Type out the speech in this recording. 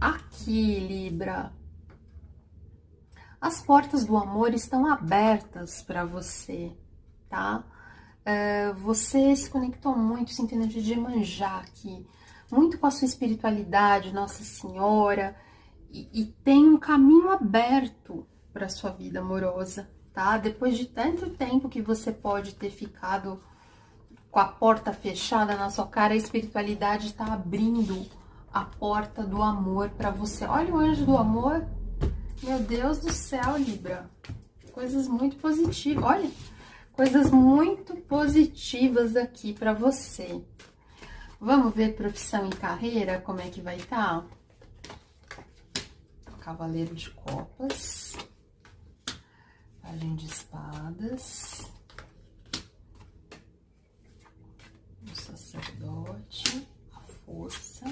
Aqui, Libra, as portas do amor estão abertas para você, tá? Você se conectou muito, sinto energia de Iemanjá aqui, muito com a sua espiritualidade, Nossa Senhora, e tem um caminho aberto para sua vida amorosa, tá? Depois de tanto tempo que você pode ter ficado com a porta fechada na sua cara, a espiritualidade está abrindo a porta do amor para você. Olha o anjo do amor. Meu Deus do céu, Libra. Coisas muito positivas. Olha, coisas muito positivas aqui para você. Vamos ver profissão e carreira, como é que vai estar? Cavaleiro de Copas. Pagem de Espadas. O Sacerdote. A Força.